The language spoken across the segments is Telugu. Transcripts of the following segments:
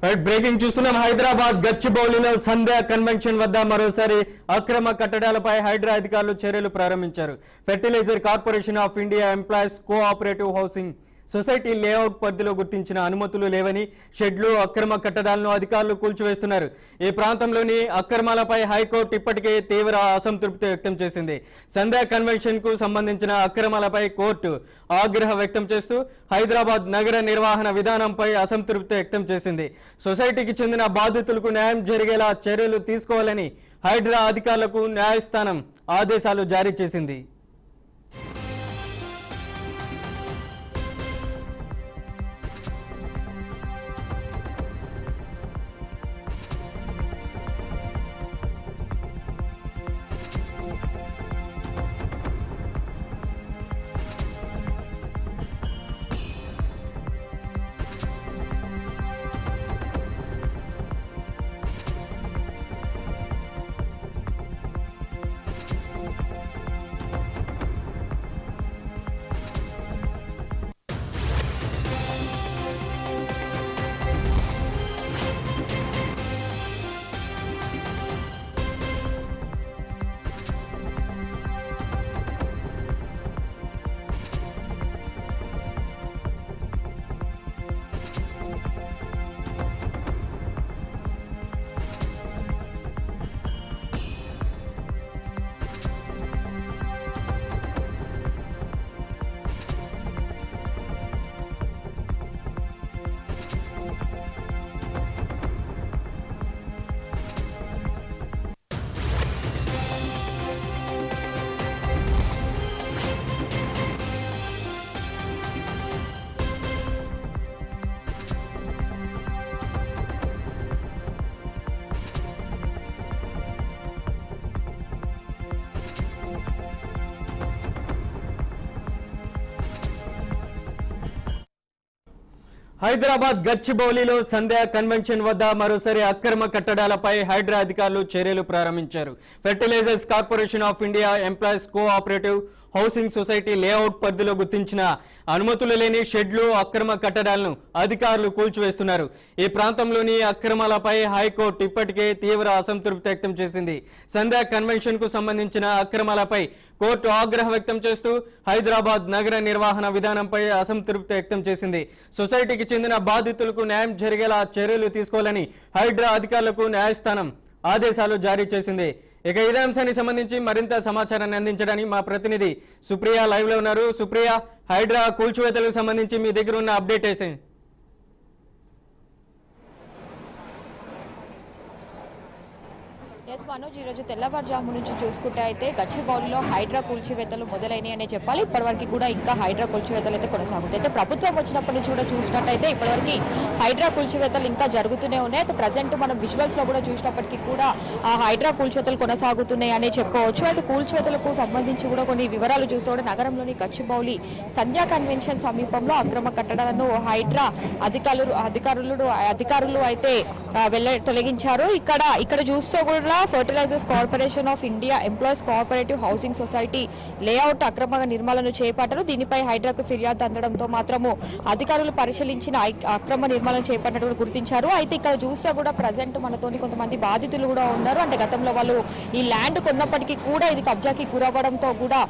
బ్రేకింగ్ చూస్తున్నాం. హైదరాబాద్ గచ్చిబౌలిలో సంధ్యా కన్వెన్షన్ వద్ద మరోసారి అక్రమ కట్టడాలపై హైడ్రా అధికారులు చర్యలు ప్రారంభించారు. Fertilizer corporation of India employees cooperative housing society layout పరిధిలో గుర్తించిన అనుమతులు లేవని షెడ్లు అక్రమ కట్టడాలను అధికారులు కూల్చివేస్తున్నారు. ఈ ప్రాంతంలోని అక్రమాలపై హైకోర్టు ఇప్పటికే తీవ్ర అసంతృప్తి వ్యక్తం చేసింది. సంధ్యా కన్వెన్షన్ కు సంబంధించిన అక్రమాలపై కోర్టు ఆగ్రహం వ్యక్తం చేస్తూ హైదరాబాద్ నగర నిర్వహణ విధానంపై అసంతృప్తి వ్యక్తం చేసింది. సొసైటీకి చెందిన బాధితులకు న్యాయం జరిగేలా చర్యలు తీసుకోవాలని హైడ్రా అధికారులకు న్యాయస్థానం ఆదేశాలు జారీ చేసింది. హైదరాబాద్ గచ్చిబౌలిలో సంధ్యా కన్వెన్షన్ వద్ద మరోసారి అక్రమ కట్టడాలపై హైడ్రా అధికారులు చర్యలు ప్రారంభించారు. Fertilizers corporation of India employees cooperative housing society layout పరిధిలో గుర్తించిన అనుమతులు లేని షెడ్లు అక్రమ కట్టడాలను అధికారులు కూల్చివేస్తున్నారు. ఈ ప్రాంతంలోని అక్రమాలపై హైకోర్టు ఇప్పటికే తీవ్ర అసంతృప్తి వ్యక్తం చేసింది. సంధ్యా కన్వెన్షన్ కు సంబంధించిన అక్రమాలపై కోర్టు ఆగ్రహం వ్యక్తం చేస్తూ హైదరాబాద్ నగర నిర్వహణ విధానంపై అసంతృప్తి వ్యక్తం చేసింది. సొసైటీకి చెందిన బాధితులకు న్యాయం జరిగేలా చర్యలు తీసుకోవాలని హైడ్రా అధికారులకు న్యాయస్థానం ఆదేశాలు జారీ చేసింది. ఇక ఇదే అంశానికి సంబంధించి మరింత సమాచారాన్ని అందించడానికి మా ప్రతినిధి సుప్రియ లైవ్ లో ఉన్నారు. సుప్రియ, హైడ్రా కూల్చివేతలకు సంబంధించి మీ దగ్గర ఉన్న అప్డేట్ వేసేయండి. మనోజ్, ఈరోజు తెల్లవారుజాము నుంచి చూసుకుంటే అయితే గచ్చిబౌలిలో హైడ్రా కూల్చివేతలు మొదలైనవి అనే చెప్పాలి. ఇప్పటివరకు కూడా ఇంకా హైడ్రా కూల్చివేతలు అయితే కొనసాగుతాయి. అయితే ప్రభుత్వం వచ్చినప్పటి నుంచి కూడా చూసినట్టయితే ఇప్పటివరకు హైడ్రా కూల్చివేతలు ఇంకా జరుగుతూనే ఉన్నాయి. అయితే ప్రజెంట్ మనం విజువల్స్ లో కూడా చూసినప్పటికీ కూడా హైడ్రా కూల్చివేతలు కొనసాగుతున్నాయి అనే చెప్పవచ్చు. అయితే కూల్చివేతలకు సంబంధించి కూడా కొన్ని వివరాలు చూస్తే కూడా నగరంలోని గచ్చిబౌలి సంధ్యా కన్వెన్షన్ సమీపంలో అక్రమ కట్టడాలను హైడ్రా అధికారులు అయితే తొలగించారు. ఇక్కడ చూస్తే కూడా fertilizers corporation of India employees cooperative housing society layout అక్రమ నిర్మాణాలను చేపట్టారు. దీనిపై హైడ్రాకు ఫిర్యాదు అందడంతో మాత్రము అధికారులు పరిశీలించిన అక్రమ నిర్మాణం చేపట్టినట్టు గుర్తించారు. అయితే ఇక్కడ చూస్తే కూడా ప్రజెంట్ మనతోని కొంతమంది బాధితులు కూడా ఉన్నారు. అంటే గతంలో వాళ్ళు ఈ ల్యాండ్ కొన్నప్పటికీ కూడా ఇది కబ్జాకి గురవ్వడంతో కూడా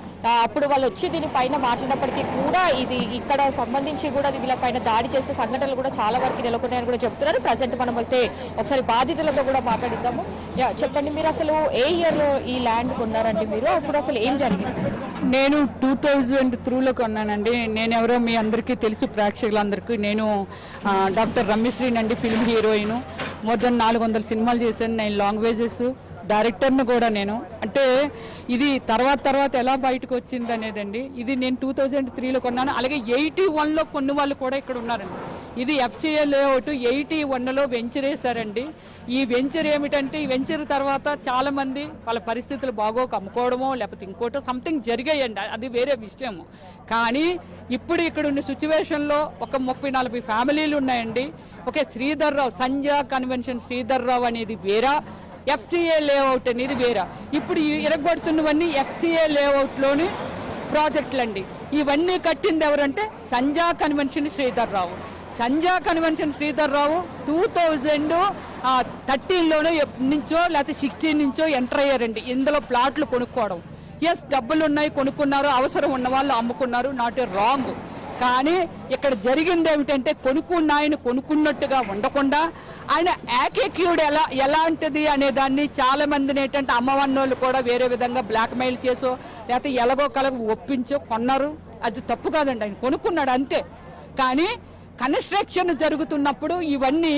అప్పుడు వాళ్ళు వచ్చి దీనిపైన మాట్లాడినప్పటికీ కూడా ఇది ఇక్కడ సంబంధించి కూడా వీళ్ళపైన దాడి చేసే సంఘటనలు కూడా చాలా వరకు నెలకొన్నాయని కూడా చెప్తున్నారు. ప్రజెంట్ మనం అయితే ఒకసారి బాధితులతో కూడా మాట్లాడిద్దాము. చెప్పండి, మీరు అసలు ఏ ఇయర్ లో ఈ ల్యాండ్ కొన్నారండి? మీరు అప్పుడు అసలు ఏం జరిగింది? నేను 2003లో కొన్నానండి. నేను ఎవరో మీ అందరికీ తెలుసు, ప్రేక్షకులందరికీ. నేను డాక్టర్ రమ్యశ్రీని అండి, ఫిల్మ్ హీరోయిన్. మోర్ దెన్ 400 సినిమాలు చేశాను. నేను లాంగ్వేజెస్ డైరెక్టర్ను కూడా. నేను అంటే ఇది తర్వాత ఎలా బయటకు వచ్చింది అనేదండి. ఇది నేను 2003లో కొన్నాను. అలాగే 81లో కొన్ని వాళ్ళు కూడా ఇక్కడ ఉన్నారండి. ఇది FCA లేఅవుట్ 81లో వెంచర్ వేశారండి. ఈ వెంచర్ ఏమిటంటే, ఈ వెంచర్ తర్వాత చాలామంది వాళ్ళ పరిస్థితులు బాగోక అమ్ముకోవడమో లేకపోతే ఇంకోటో సంథింగ్ జరిగాయండి, అది వేరే విషయము. కానీ ఇప్పుడు ఇక్కడ ఉన్న సిచ్యువేషన్లో ఒక 30-40 ఫ్యామిలీలు ఉన్నాయండి. ఓకే, శ్రీధర్రావు సంధ్యా కన్వెన్షన్ శ్రీధర్రావు అనేది వేరా, FCA లేఅవుట్ అనేది వేరా. ఇప్పుడు ఇరగొడుతున్నవన్నీ FCA లేఅవుట్లోని ప్రాజెక్టులు అండి. ఇవన్నీ కట్టింది ఎవరంటే సంధ్యా కన్వెన్షన్ శ్రీధర్రావు. సంజా కన్వెన్షన్ శ్రీధర్ రావు 2013లోనే నుంచో లేకపోతే 16 నుంచో ఎంటర్ అయ్యారండి ఇందులో ప్లాట్లు కొనుక్కోవడం. ఎస్, డబ్బులు ఉన్నాయి, కొనుక్కున్నారు, అవసరం ఉన్న వాళ్ళు అమ్ముకున్నారు, నాట్ ఏ రాంగ్. కానీ ఇక్కడ జరిగింది ఏమిటంటే కొనుక్కున్న ఆయన కొనుక్కున్నట్టుగా ఉండకుండా ఆయన యాటిట్యూడ్ ఎలాంటిది అనే దాన్ని చాలా మందిని ఏంటంటే అమ్మవన్నోళ్ళు కూడా వేరే విధంగా బ్లాక్మెయిల్ చేసో లేకపోతే ఎలాగో కలగ ఒప్పించో కొన్నారు. అది తప్పు కాదండి, ఆయన కొనుక్కున్నాడు అంతే. కానీ కన్స్ట్రక్షన్ జరుగుతున్నప్పుడు ఇవన్నీ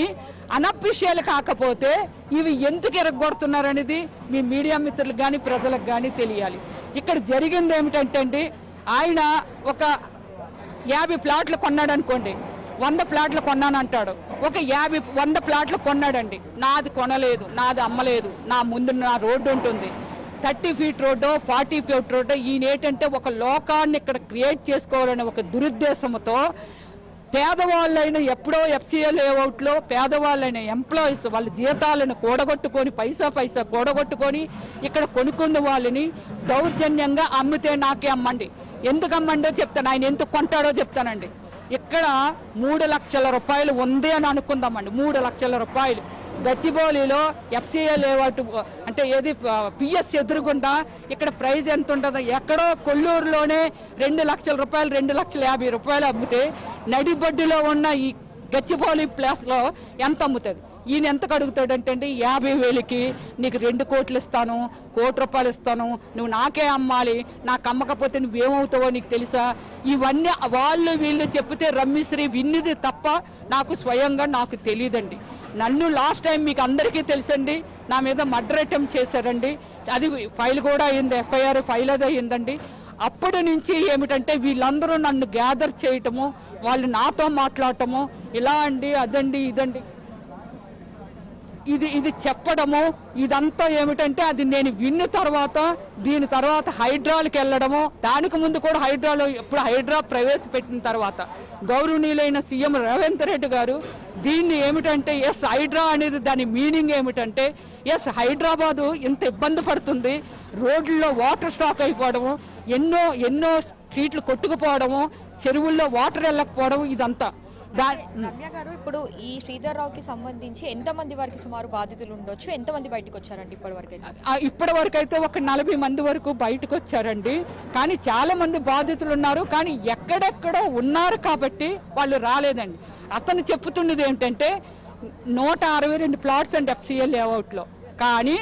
అనఫిషియల్ కాకపోతే ఇవి ఎందుకు ఎరగొడుతున్నారు అనేది మీ మీడియా మిత్రులకు కానీ ప్రజలకు కానీ తెలియాలి. ఇక్కడ జరిగింది ఏమిటంటే అండి, ఆయన ఒక 50 ప్లాట్లు కొన్నాడు అనుకోండి, 100 ప్లాట్లు కొన్నానంటాడు. ఒక 100 ప్లాట్లు కొన్నాడండి, నాది కొనలేదు, నాది అమ్మలేదు, నా ముందు నా రోడ్డు ఉంటుంది, 30 ఫీట్ రోడ్డో 40 ఫీట్ రోడ్డో. ఈయన ఏంటంటే ఒక లోకాన్ని ఇక్కడ క్రియేట్ చేసుకోవాలనే ఒక దురుద్దేశంతో పేదవాళ్ళైన ఎప్పుడో FCA లేఅవుట్లో పేదవాళ్ళైన ఎంప్లాయీస్ వాళ్ళ జీతాలను కూడగొట్టుకొని పైసా కూడగొట్టుకొని ఇక్కడ కొనుక్కున్న వాళ్ళని దౌర్జన్యంగా అమ్మితే నాకే అమ్మండి, ఎందుకు అమ్మండో చెప్తాను, ఆయన ఎందుకు కొంటాడో చెప్తానండి. ఇక్కడ 3 లక్షల రూపాయలు ఉంది అని అనుకుందామండి, 3 లక్షల రూపాయలు గచ్చిబౌలిలో FCA లేఅవుట్ అంటే ఏది PS ఎదురుగుండా ఇక్కడ ప్రైజ్ ఎంత ఉంటుందో, ఎక్కడో కొల్లూరులోనే 2 లక్షల రూపాయలు 2,50,000 రూపాయలు అమ్మితే నడిబొడ్డులో ఉన్న ఈ గచ్చిబౌలి ప్లేస్లో ఎంత అమ్ముతుంది? ఈయన ఎంతకు అడుగుతాడంటే అండి, 50,000కి నీకు 2 కోట్లు ఇస్తాను, 1 కోటి రూపాయలు ఇస్తాను, నువ్వు నాకే అమ్మాలి, నాకు అమ్మకపోతే నువ్వేమవుతావో నీకు తెలుసా? ఇవన్నీ వాళ్ళు వీళ్ళు చెప్తే రమ్మిశ్రీ విన్నది తప్ప నాకు స్వయంగా నాకు తెలియదండి. నన్ను లాస్ట్ టైం మీకు అందరికీ తెలుసండి, నా మీద మర్డర్ అటెంప్ట్ చేశారండి, అది ఫైల్ కూడా అయింది, FIR ఫైల్ అది అయిందండి. అప్పటి నుంచి ఏమిటంటే వీళ్ళందరూ నన్ను గ్యాదర్ చేయటము, వాళ్ళు నాతో మాట్లాడటము, ఇలా అండి అదండి ఇదండి ఇది చెప్పడము, ఇదంతా ఏమిటంటే అది నేను విన్న తర్వాత దీని తర్వాత హైడ్రాలకు వెళ్ళడము. దానికి ముందు కూడా హైడ్రాలో ఇప్పుడు హైడ్రా ప్రవేశపెట్టిన తర్వాత గౌరవనీయులైన సీఎం రేవంత్ రెడ్డి గారు దీన్ని ఏమిటంటే ఎస్ హైడ్రా అనేది దాని మీనింగ్ ఏమిటంటే ఎస్ హైదరాబాదు ఇంత ఇబ్బంది పడుతుంది, రోడ్లలో వాటర్ స్టాక్ అయిపోవడము, ఎన్నో స్ట్రీట్లు కొట్టుకుపోవడము, చెరువుల్లో వాటర్ వెళ్ళకపోవడం, ఇదంతా. రమ్య గారు, ఇప్పుడు ఈ శ్రీధర్ రావుకి సంబంధించి ఎంతమంది వారికి సుమారు బాధితులు ఉండొచ్చు, ఎంతమంది బయటకు వచ్చారండి ఇప్పటి వరకు అయితే ఒక 40 మంది వరకు బయటకు వచ్చారండి. కానీ చాలా మంది బాధితులు ఉన్నారు, కానీ ఎక్కడెక్కడో ఉన్నారు కాబట్టి వాళ్ళు రాలేదండి. అతను చెప్తున్నది ఏంటంటే 162 ప్లాట్స్ అండి FCA లేఅవుట్లో, కానీ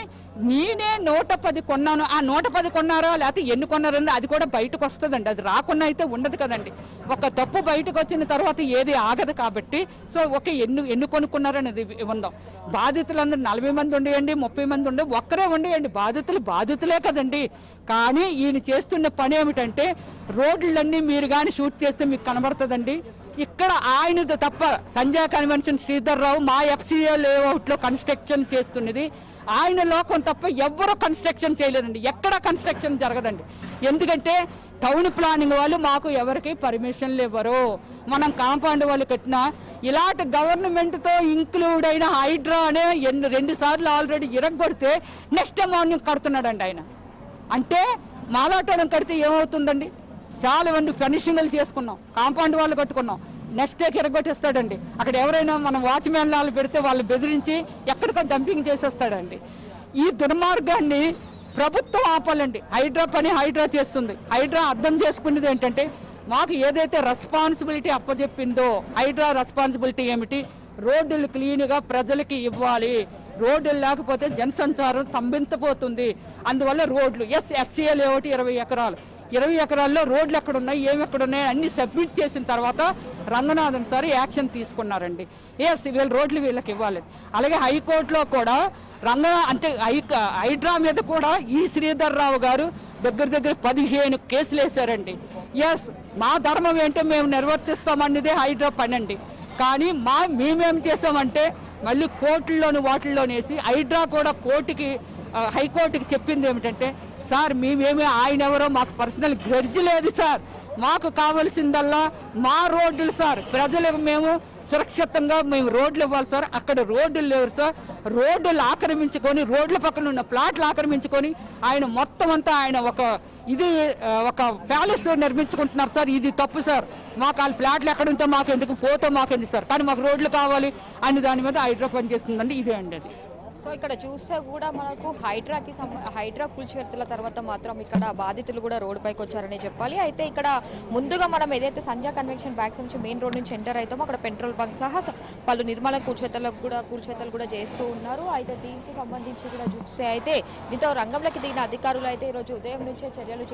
నేనే 110 కొన్నాను. ఆ 110 కొన్నారో లేకపోతే ఎన్ని కొన్నారో అది కూడా బయటకు వస్తుందండి, అది రాకుండా అయితే ఉండదు కదండి. ఒక తప్పు బయటకు వచ్చిన తర్వాత ఏది ఆగదు కాబట్టి సో ఎన్ని కొనుక్కున్నారనేది ఉందాం. బాధితులందరూ 40 మంది ఉండేయండి, 30 మంది ఉండే, ఒక్కరే ఉండేయండి, బాధితులే కదండి. కానీ ఈయన చేస్తున్న పని ఏమిటంటే రోడ్లన్నీ మీరు కానీ షూట్ చేస్తే మీకు కనబడుతుందండి. ఇక్కడ ఆయనది తప్ప సంజయ్ కన్వెన్షన్ శ్రీధర్ రావు మా FCA లేఅవుట్లో కన్స్ట్రక్షన్ చేస్తున్నది ఆయన లోకం తప్ప ఎవ్వరూ కన్స్ట్రక్షన్ చేయలేదండి, ఎక్కడ కన్స్ట్రక్షన్ జరగదండి. ఎందుకంటే టౌన్ ప్లానింగ్ వాళ్ళు మాకు ఎవరికి పర్మిషన్లు ఇవ్వరు. మనం కాంపౌండ్ వాళ్ళు కట్టినా ఇలాంటి గవర్నమెంట్తో ఇంక్లూడ్ అయిన హైడ్రా అనే 2 సార్లు ఆల్రెడీ ఇరగొడితే నెక్స్ట్ మార్నింగ్ కడుతున్నాడండి ఆయన. అంటే మాలాటోడం కడితే ఏమవుతుందండి, చాలా మంది ఫినిషింగ్లు చేసుకున్నాం, కాంపౌండ్ వాళ్ళు కట్టుకున్నాం, నెక్స్ట్ డేకి ఎరగొట్టేస్తాడండి. అక్కడ ఎవరైనా మనం వాచ్మెన్ వాళ్ళు పెడితే వాళ్ళు బెదిరించి ఎక్కడికో డంపింగ్ చేసేస్తాడండి. ఈ దుర్మార్గాన్ని ప్రభుత్వం ఆపాలండి. హైడ్రా పని హైడ్రా చేస్తుంది. హైడ్రా అర్థం చేసుకునేది ఏంటంటే మాకు ఏదైతే రెస్పాన్సిబిలిటీ అప్పచెప్పిందో హైడ్రా రెస్పాన్సిబిలిటీ ఏమిటి, రోడ్డులు క్లీన్గా ప్రజలకి ఇవ్వాలి. రోడ్డులు లేకపోతే జనసంచారం స్తంభించబోతుంది. అందువల్ల రోడ్లు FCA లేఅవుట్ 20 ఎకరాలు, 20 ఎకరాల్లో రోడ్లు ఎక్కడున్నాయి, ఎక్కడున్నాయి అన్ని సబ్మిట్ చేసిన తర్వాత రంగనాథన్ సార్ యాక్షన్ తీసుకున్నారండి. వీళ్ళ రోడ్లు వీళ్ళకి ఇవ్వాలి. అలాగే హైకోర్టులో కూడా హైడ్రా మీద కూడా ఈ శ్రీధర్ రావు గారు దగ్గర 15 కేసులు వేశారండి. మా ధర్మం ఏంటో మేము నిర్వర్తిస్తామన్నదే హైడ్రా పని అండి. కానీ మేమేం చేసామంటే మళ్ళీ కోర్టుల్లోని వాటిల్లోనేసి హైడ్రా కూడా హైకోర్టుకి చెప్పింది ఏమిటంటే సార్ మేమేమి ఆయన ఎవరో మాకు పర్సనల్ గ్రడ్జ్ లేదు సార్, మాకు కావలసిందల్లా మా రోడ్లు సార్, ప్రజలకు మేము సురక్షితంగా మేము రోడ్లు ఇవ్వాలి సార్. అక్కడ రోడ్లు లేవు సార్, రోడ్లు ఆక్రమించుకొని రోడ్ల పక్కన ఉన్న ప్లాట్లు ఆక్రమించుకొని ఆయన మొత్తం అంతా ఆయన ఒక ఇది ఒక ప్యాలెస్ నిర్మించుకుంటున్నారు సార్. ఇది తప్పు సార్. మాకు వాళ్ళ ఫ్లాట్లు ఎక్కడ ఉంటే మాకు ఎందుకు, ఫోటో మాకు ఎందుకు సార్, కానీ మాకు రోడ్లు కావాలి అని దాని మీద హైడ్రా పని చేస్తుందండి. ఇదే అండి అది. సో ఇక్కడ చూస్తే కూడా మనకు హైడ్రా కూల్చివేతల తర్వాత మాత్రం ఇక్కడ బాధితులు కూడా రోడ్డుపైకి వచ్చారని చెప్పాలి. అయితే ఇక్కడ ముందుగా మనం ఏదైతే సంధ్యా కన్వెన్షన్ బ్యాక్స్ నుంచి మెయిన్ రోడ్ నుంచి ఎంటర్ అవుతామో అక్కడ పెట్రోల్ బంక్ సహా పలు నిర్మాణ కూల్చివేతలు కూడా చేస్తూ ఉన్నారు. అయితే దీనికి సంబంధించి కూడా చూస్తే అయితే దీంతో రంగంలోకి దిగిన అధికారులు అయితే ఈరోజు ఉదయం నుంచే చర్యలు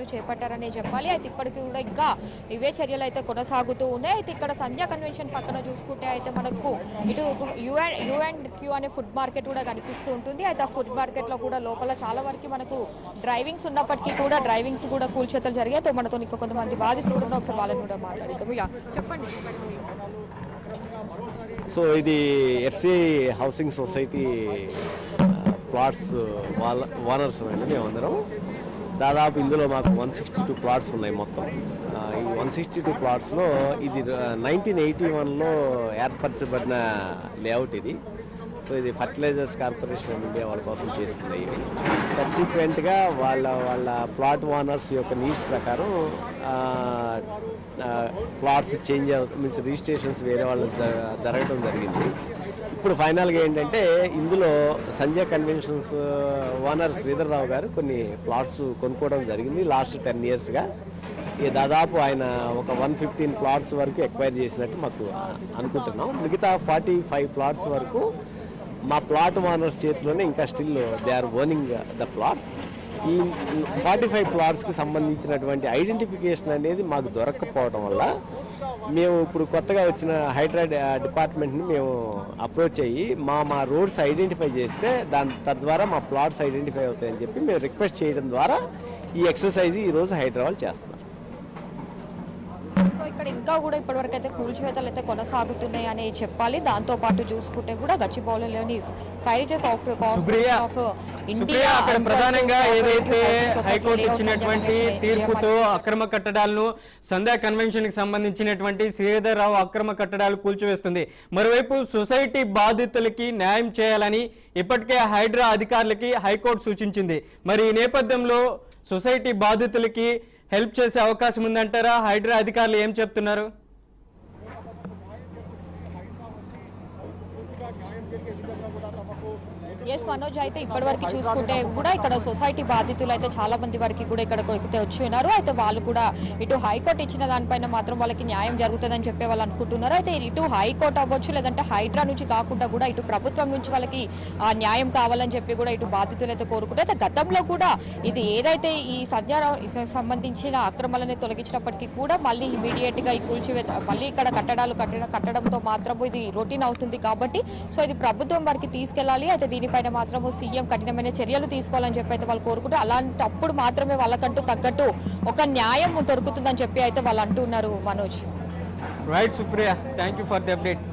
చేపట్టారని చెప్పాలి. అయితే ఇప్పటికీ కూడా ఇంకా ఇవే చర్యలు అయితే కొనసాగుతూ ఉన్నాయి. అయితే ఇక్కడ సంధ్యా కన్వెన్షన్ పక్కన చూసుకుంటే అయితే మనకు ఇటు యూ అనే ఫుడ్ మార్కెట్ కూడా కనిపిస్తూ ఉంటుంది. అయితే ఆ ఫుడ్ మార్కెట్ లో కూడా లోపల చాలా వరకు మనకు డ్రైవింగ్స్ ఉన్నప్పటికీ కూడా డ్రైవింగ్స్ కూడా కూల్చేతలు జరిగాయి. అయితే మనతో ఇంకా కొంతమంది బాధితులు కూడా ఒకసారి వాళ్ళని కూడా మాట్లాడిద్దాం. చెప్పండి. సో ఇది FC housing society plots owners అండి మేమందరం. దాదాపు ఇందులో మాకు 162 ప్లాట్స్ ఉన్నాయి మొత్తం. ఈ 162 ప్లాట్స్లో ఇది 1981లో ఏర్పరచబడిన లేఅవుట్ ఇది. సో ఇది ఫర్టిలైజర్స్ కార్పొరేషన్ ఆఫ్ ఇండియా వాళ్ళ కోసం చేసుకున్నాయి. ఇవి సబ్సిక్వెంట్గా వాళ్ళ ప్లాట్ ఓనర్స్ యొక్క నీడ్స్ ప్రకారం ప్లాట్స్ చేంజ్ మీన్స్ రిజిస్ట్రేషన్స్ వేరే వాళ్ళు జరగడం జరిగింది. ఇప్పుడు ఫైనల్గా ఏంటంటే ఇందులో సంధ్యా కన్వెన్షన్స్ ఓనర్ శ్రీధర్ రావు గారు కొన్ని ప్లాట్స్ కొనుక్కోవడం జరిగింది లాస్ట్ 10 yearsగా. దాదాపు ఆయన ఒక 115 ప్లాట్స్ వరకు ఎక్వైర్ చేసినట్టు మాకు అనుకుంటున్నాం. మిగతా 45 ప్లాట్స్ వరకు మా ప్లాట్ ఓనర్స్ చేతిలోనే ఇంకా still they are owning the plots. ఈ 45 ప్లాట్స్కి సంబంధించినటువంటి ఐడెంటిఫికేషన్ అనేది మాకు దొరకకపోవడం వల్ల మేము ఇప్పుడు కొత్తగా వచ్చిన హైడ్రా డిపార్ట్మెంట్ని మేము అప్రోచ్ అయ్యి మా రోడ్స్ ఐడెంటిఫై చేస్తే తద్వారా మా ప్లాట్స్ ఐడెంటిఫై అవుతాయని చెప్పి మేము రిక్వెస్ట్ చేయడం ద్వారా ఈ ఎక్సర్సైజ్ ఈరోజు హైదరాబాద్ చేస్తున్నారు. సో ఇక్కడ ఇంకా కూడా ఇప్పటివరకు అయితే కూల్చివేతలు అయితే కొనసాగుతున్నాయి అని చెప్పాలి. దాంతో పాటు చూసుకుంటే కూడా గచ్చిబౌలిలోని ఫైరేజెస్ ఆఫ్ ఇండియా అక్కడ ప్రధానంగా ఏదైతే హైకోర్టు ఇచ్చినటువంటి తీర్పుతో అక్రమ కట్టడాలను సంధ్యా కన్వెన్షన్ కి సంబంధించినటువంటి శ్రీధర్ రావు అక్రమ కట్టడాలు కూల్చివేస్తుంది. మరోవైపు సొసైటీ బాధితులకి న్యాయం చేయాలని ఇప్పటికే హైడ్రా అధికారులకి హైకోర్టు సూచించింది. మరి ఈ నేపథ్యంలో సొసైటీ బాధితులకి హెల్ప్ చేసే అవకాశం ఉందంటారా? హైడ్రా అధికారులు ఏం చెప్తున్నారు? ఎస్ మనోజ్, అయితే ఇప్పటివరకు చూసుకుంటే కూడా ఇక్కడ సొసైటీ బాధితులు అయితే చాలా మంది వరకు కూడా ఇక్కడ కొరికితే వచ్చి ఉన్నారు. అయితే వాళ్ళు కూడా ఇటు హైకోర్టు ఇచ్చిన దానిపైన మాత్రం వాళ్ళకి న్యాయం జరుగుతుందని చెప్పే వాళ్ళు అనుకుంటున్నారు. అయితే ఇటు హైకోర్టు అవ్వచ్చు లేదంటే హైడ్రా నుంచి కాకుండా కూడా ఇటు ప్రభుత్వం నుంచి వాళ్ళకి ఆ న్యాయం కావాలని చెప్పి కూడా ఇటు బాధితులు అయితే కోరుకుంటారు. అయితే గతంలో కూడా ఇది ఏదైతే ఈ సంధ్యారావు సంబంధించిన అక్రమాలని తొలగించినప్పటికీ కూడా మళ్ళీ ఇమీడియట్ గా ఈ కూల్చివేత మళ్ళీ ఇక్కడ కట్టడంతో మాత్రం ఇది రొటీన్ అవుతుంది. కాబట్టి సో ఇది ప్రభుత్వం వారికి తీసుకెళ్లాలి. అయితే దీనిపైన మాత్రము సీఎం కఠినమైన చర్యలు తీసుకోవాలని చెప్పి అయితే వాళ్ళు కోరుకుంటూ అలాంటప్పుడు మాత్రమే వాళ్ళకంటూ తగ్గట్టు ఒక న్యాయం దొరుకుతుందని చెప్పి అయితే వాళ్ళు అంటున్నారు. Manoj. Right Supriya, thank you for the update.